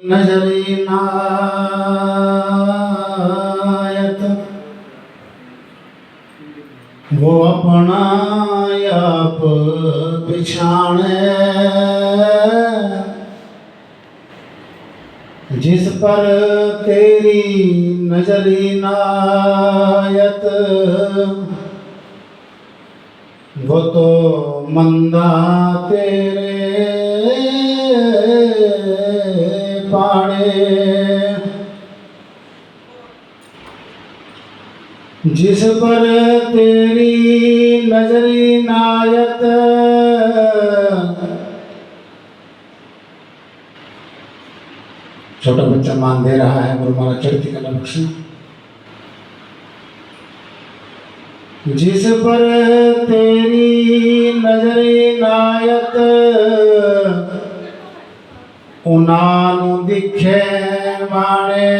नजरी नायत वो अपना आप पिछाने, जिस पर तेरी नजरी नायत वो तो मंदा तेरे पाड़े। जिस पर तेरी नजरी नायत छोटा बच्चा मान दे रहा है और हमारा चढ़ती कला बख्शा। जिस पर तेरी नजरी नायत उनानु दिखे माने,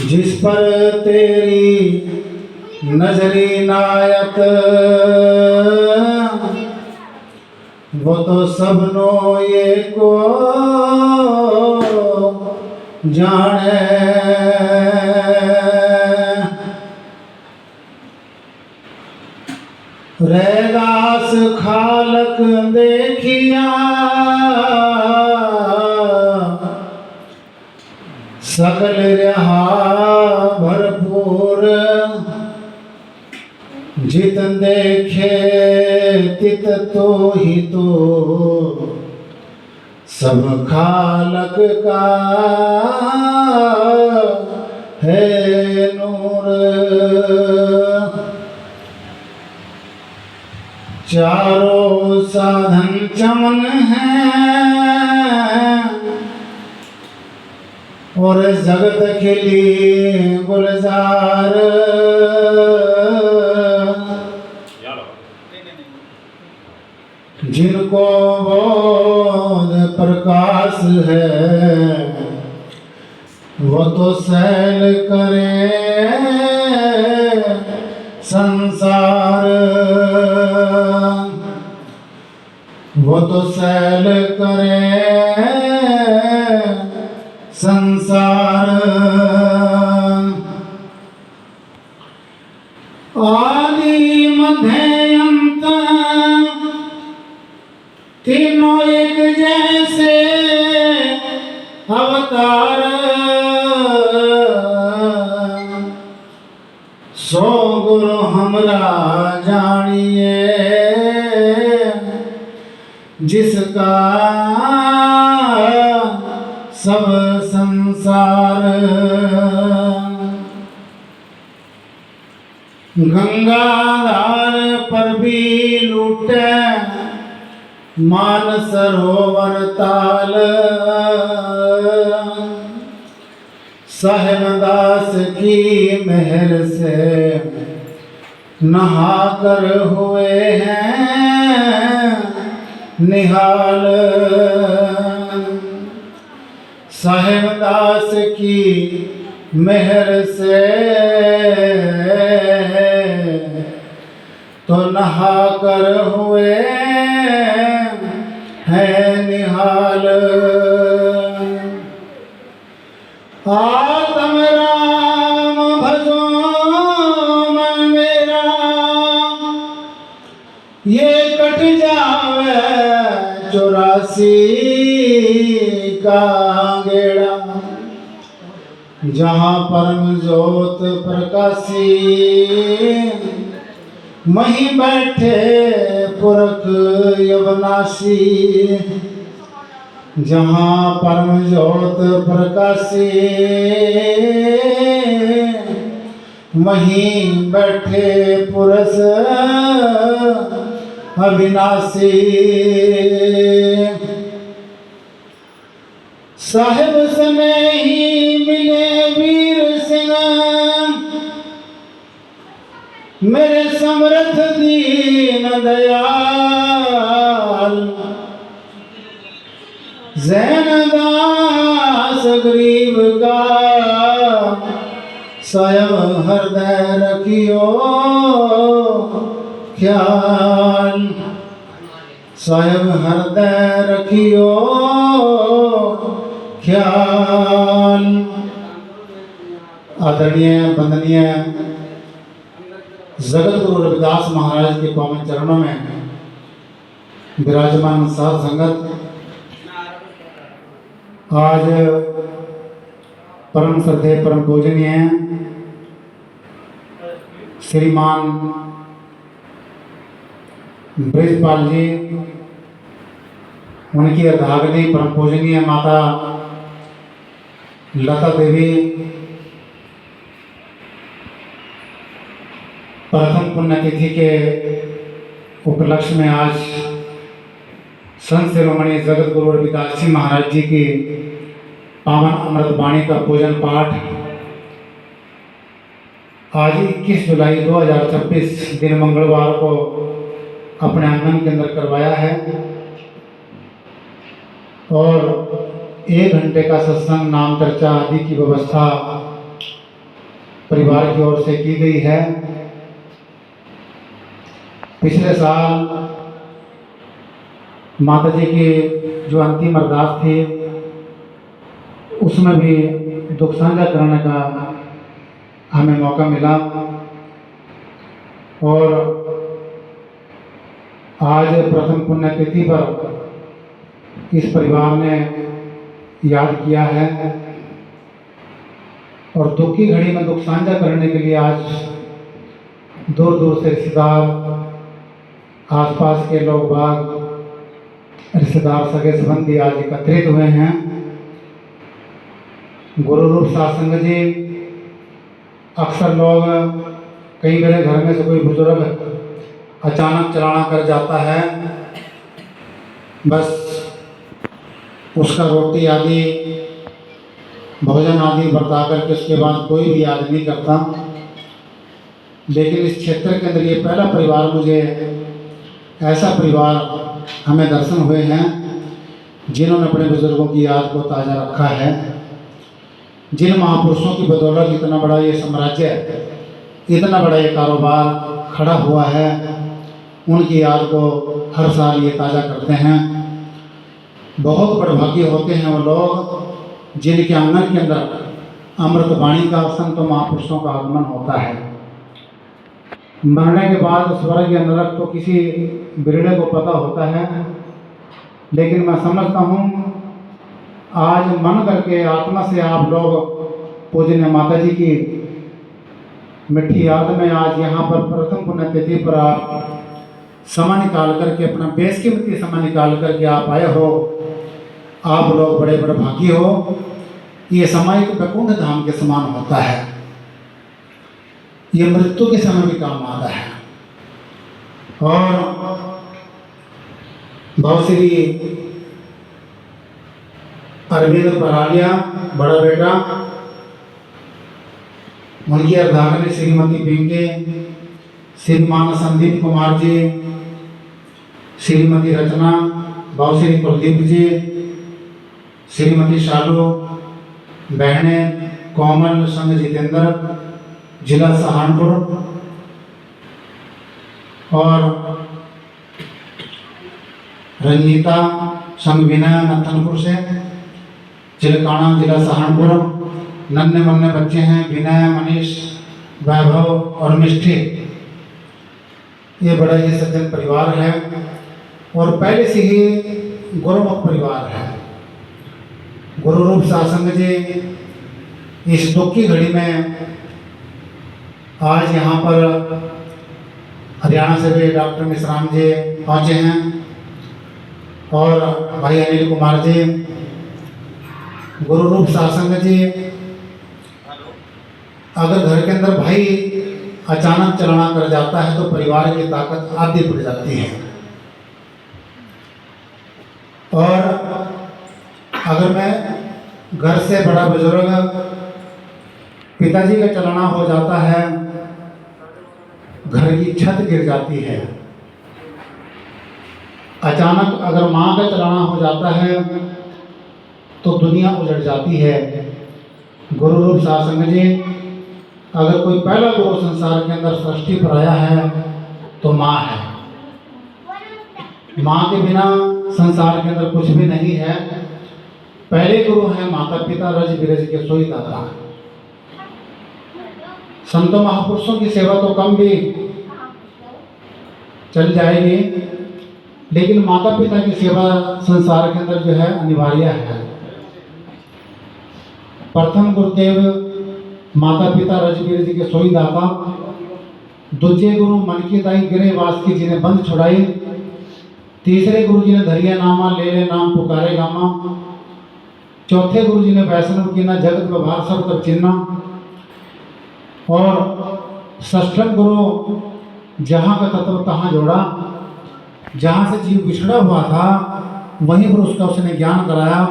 जिस पर तेरी नजरी नायत वो तो सबनो ये को जाने। रैदास खालक देखिया सकल रहा भरपूर, जित देखे तित तो ही तो सब खालक का है नूर। चारों साधन चमन है और जगत खिली गुलजार, जिनको बोध प्रकाश है वो तो सैल करे संसार, वो तो सैल करे संसार। आदि मध्य अंत तीनों एक जैसे अवतार, सो गुरु हमरा जानिए जिसका सब संसार। गंगाधार पर भी लूटे मान सरोवर ताल, साहेबदास की मेहर से नहा कर हुए हैं निहाल। साहेबदास की मेहर से तो नहा कर हुए हैं निहाल। आत्म राम भजो मन मेरा, ये कट जावे 84 का गेड़ा, जहाँ परम ज्योत प्रकाशी वहीं बैठे पुरख यवनाशी। जहाँ परम ज्योत प्रकाशी वहीं बैठे पुरुष अविनाशी। साहिब सने ही मिले वीर सिंह, मेरे समर्थ दीन दयाल। जैनदास गरीब का स्वयं हृदय रखियो ख्याल। साहेब हृदय रखियो ख्याल। आदरणीय वंदनीय जगत गुरु रविदास महाराज के पावन चरणों में विराजमान साध संगत, आज परम श्रद्धेय परम पूजनीय श्रीमान ब्रजपाल जी, उनकी अर्धांगिनी परम पूजनीय माता लता देवी, प्रथम पुण्यतिथि के उपलक्ष्य में आज संत शिरोमणि जगत गुरु रविदास जी महाराज जी की पावन अमृत वाणी का पूजन पाठ आज 21 जुलाई 2026 दिन मंगलवार को अपने आंगन के अंदर करवाया है और 1 घंटे का सत्संग, नाम चर्चा आदि की व्यवस्था परिवार की ओर से की गई है। पिछले साल माता जी की जो अंतिम अरदास थी उसमें भी दुख साझा करने का हमें मौका मिला और आज प्रथम पुण्यतिथि पर इस परिवार ने याद किया है और दुख की घड़ी में दुख साझा करने के लिए आज दूर दूर से रिश्तेदार, आसपास के लोग बाग, रिश्तेदार, सगे संबंधी आज एकत्रित हुए हैं। गुरु रूप सत्संग जी, अक्सर लोग, कई मेरे घर में से कोई बुजुर्ग अचानक चलाना कर जाता है, बस उसका रोटी आदि भोजन आदि बर्ता करके उसके बाद कोई भी याद नहीं करता। लेकिन इस क्षेत्र के अंदर ये पहला परिवार, मुझे ऐसा परिवार हमें दर्शन हुए हैं जिन्होंने अपने बुजुर्गों की याद को ताज़ा रखा है। जिन महापुरुषों की बदौलत इतना बड़ा ये साम्राज्य, इतना बड़ा ये कारोबार खड़ा हुआ है, उनकी याद को हर साल ये ताज़ा करते हैं। बहुत बड़भागी होते हैं वो लोग जिनके आंगन के अंदर अमृत वाणी का, संत महापुरुषों का आगमन होता है। मरने के बाद स्वर्ग या नरक तो किसी बिरड़े को पता होता है, लेकिन मैं समझता हूँ आज मन करके आत्मा से आप लोग पूजनीय माता जी की मिठी याद में आज यहाँ पर प्रथम पुण्यतिथि पर आप समय निकाल करके, अपना बेशकीमती समय निकाल करके आप आए हो। आप लोग बड़े बड़े भागी हो। ये समय एक वैकुंठ धाम के समान होता है, ये मृत्यु के समय भी काम आता है। और बहुत श्री अरविंद परालिया, बड़ा बेटा, उनकी अर्धांगिनी श्रीमती पिंके, श्रीमान संदीप कुमार जी, श्रीमती रचना, भाव श्री कुलदीप जी, श्रीमती शालू, बहनें कोमल संग जितेंद्र, जिला सहारनपुर, और रंजीता संग विनय नथनपुर से, चिलकाना जिला सहारनपुर। नन्हे मुन्ने बच्चे हैं, विनय, मनीष, वैभव और मिष्ठी। ये बड़ा ही सज्जन परिवार है और पहले से ही गुरुमुख परिवार है। गुरु रूप सत्संग जी इस दुख की घड़ी में आज यहाँ पर हरियाणा से भी डॉक्टर मिश्राम जी पहुँचे हैं और भाई अनिल कुमार जी। गुरु रूप सत्संग जी, अगर घर के अंदर भाई अचानक चलना कर जाता है तो परिवार की ताकत आधी बढ़ जाती है। और अगर मैं घर से बड़ा बुजुर्ग पिताजी का चलना हो जाता है, घर की छत गिर जाती है। अचानक अगर माँ का चलाना हो जाता है तो दुनिया उजड़ जाती है। गुरु रूप सत्संग जी, अगर कोई पहला गुरु संसार के अंदर सृष्टि पर आया है तो माँ है। माँ के बिना संसार के अंदर कुछ भी नहीं है। पहले गुरु है माता पिता, रज बिरज के सोई दाता। संतों महापुरुषों की सेवा तो कम भी चल जाएगी, लेकिन माता पिता की सेवा संसार के अंदर जो है अनिवार्य है। प्रथम गुरुदेव माता पिता रज बिरज के सोई दाता। दूजे गुरु मन की दाई गिरे वास की जिन्हें बंद छुड़ाई। तीसरे गुरु जी ने धरिया नामा ले ले नाम पुकारे गामा। चौथे गुरु जी ने वैष्णव की ना जगत व्यवहार सब तब चिन्ना। और षष्ठम गुरु जहाँ का तत्व तहाँ जोड़ा। जहाँ से जीव बिछड़ा हुआ था वहीं पर उसका उसने ज्ञान कराया।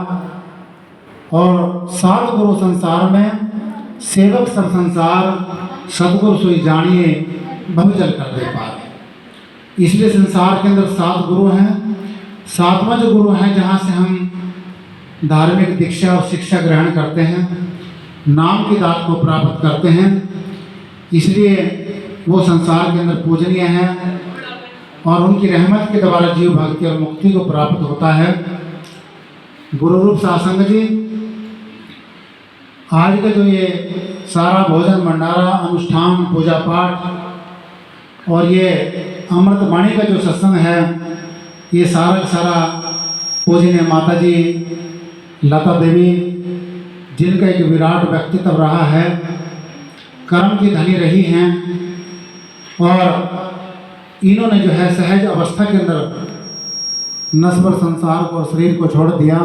और सात गुरु संसार में सेवक सब संसार सतगुरु सोई जानिए भवजल कर दे पार। इसलिए संसार के अंदर सात गुरु हैं। सातवां जो गुरु है जहाँ से हम धार्मिक दीक्षा और शिक्षा ग्रहण करते हैं, नाम की दात को प्राप्त करते हैं, इसलिए वो संसार के अंदर पूजनीय है और उनकी रहमत के द्वारा जीव भक्ति और मुक्ति को प्राप्त होता है। गुरु रूप सासंग जी, आज का जो ये सारा भोजन भंडारा अनुष्ठान पूजा पाठ और ये अमृत वाणी का जो सत्संग है, ये सारा का सारा पूजनीय माता जी लता देवी, जिनका एक विराट व्यक्तित्व रहा है, कर्म की धनी रही हैं और इन्होंने जो है सहज अवस्था के अंदर नस्बर संसार को और शरीर को छोड़ दिया।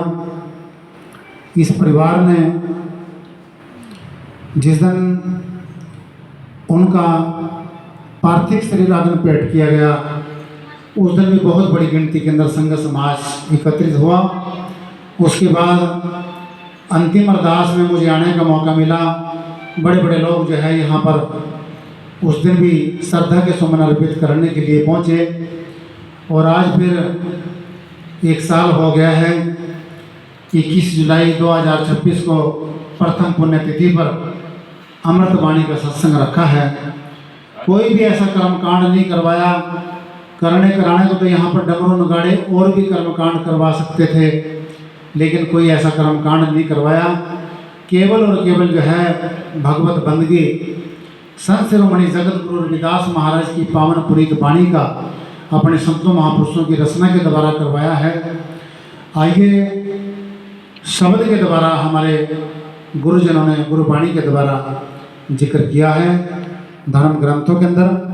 इस परिवार ने जिस दिन उनका पार्थिव शरीर आदन पेट किया गया, उस दिन भी बहुत बड़ी गिनती के अंदर संघ समाज एकत्रित हुआ। उसके बाद अंतिम अरदास में मुझे आने का मौका मिला। बड़े बड़े लोग जो है यहाँ पर उस दिन भी श्रद्धा के सुमन अर्पित करने के लिए पहुँचे। और आज फिर एक साल हो गया है। 21 जुलाई 2026 को प्रथम पुण्यतिथि पर अमृत वाणी का सत्संग रखा है। कोई भी ऐसा कर्मकांड नहीं करवाया। कराने को तो यहाँ पर डमरू नगाड़े और भी कर्मकांड करवा सकते थे, लेकिन कोई ऐसा कर्मकांड नहीं करवाया। केवल और केवल जो है भगवत बंदगी संत शिरोमणि जगत गुरु रविदास महाराज की पावन पुरीत वाणी का अपने संतों महापुरुषों की रचना के द्वारा करवाया है। आइए शब्द के द्वारा हमारे गुरुजनों ने गुरुवाणी के द्वारा जिक्र किया है धर्म ग्रंथों के अंदर।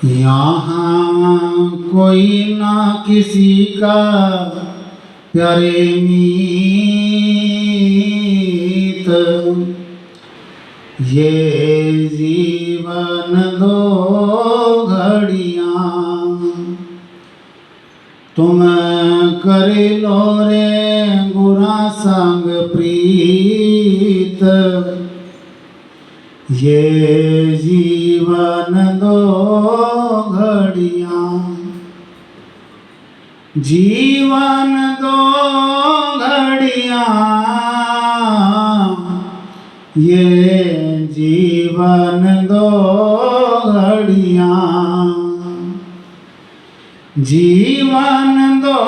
यहाँ कोई ना किसी का प्यारे मीत, ये जीवन दो घड़ियाँ तुम कर लो रे गुरा संग प्रीत, ये जीवन दो घड़ियाँ, जीवन दो घड़ियाँ, ये जीवन दो घड़ियाँ, जीवन दो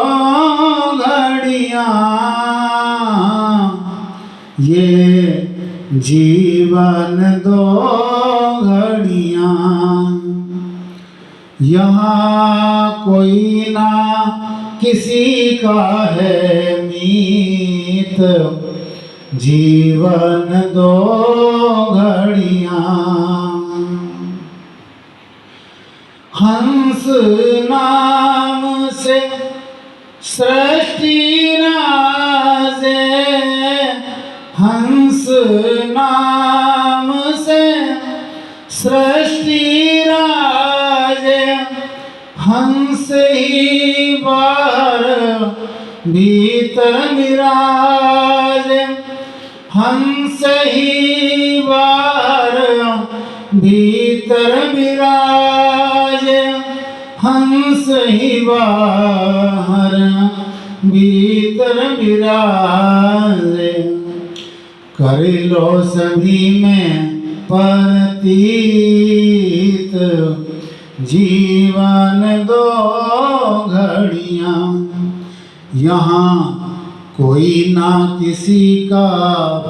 घड़ियाँ, ये जीवन दो घड़ियाँ। यहाँ कोई ना किसी का है मीत, जीवन दो घड़ियाँ। हंस नाम से सृष्टि राजे, हंस नाम से सृष्टि राजे, हंस ही बाहर भीतर विराजे, हंस ही बाहर भीतर विराजे, हंस ही बाहर भीतर विराजे। कर लो सभी में प्रतीत जीवन दो घड़ियाँ, यहाँ कोई ना किसी का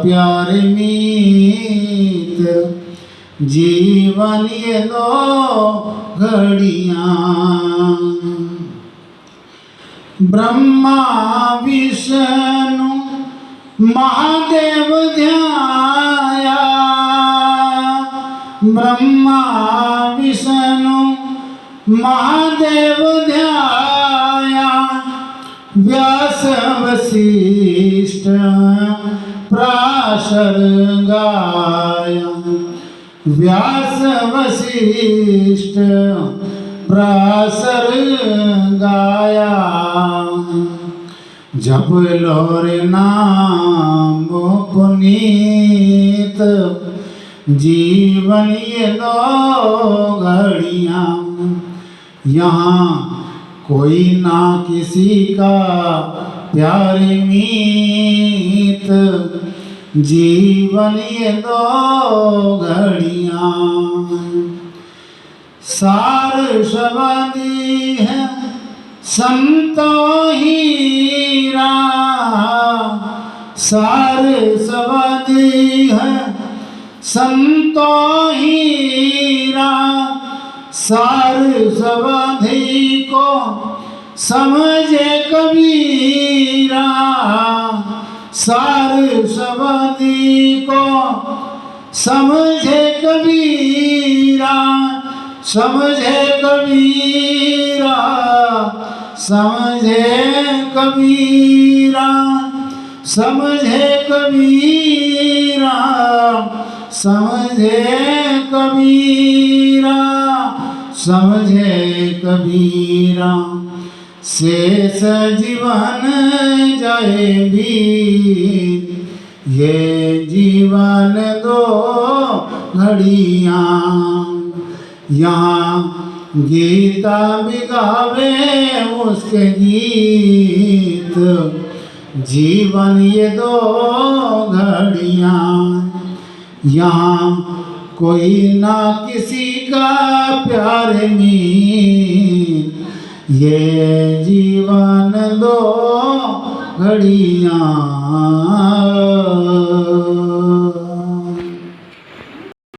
प्यार मीत, जीवन ये दो घड़ियाँ। ब्रह्मा विष्णु महादेव ध्याया, ब्रह्मा विष्णु महादेव ध्याया, व्यास वशिष्ठ पराशर गाया, व्यास वशिष्ठ पराशर गाया। जप लो रे नाम पुनीत, जीवन ये दो घड़ियाँ, यहाँ कोई ना किसी का प्यार मीत, जीवन ये दो घड़ियाँ। सार शब्दी है संतों हीरा, सार शब्दी है संतों हीरा, सार शब्दी को समझे कबीरा, सार शब्दी को समझे कबीरा, समझे कबीरा, समझे कबीरा, समझे कबीरा, समझे कबीरा, समझे कबीरा। शेष जीवन जाए भी ये जीवन दो घड़ियाँ, यहाँ गीता बिगावे उसके गीत, जीवन ये दो घड़ियाँ, यहाँ कोई ना किसी का प्यार मीत, ये जीवन दो घड़ियाँ।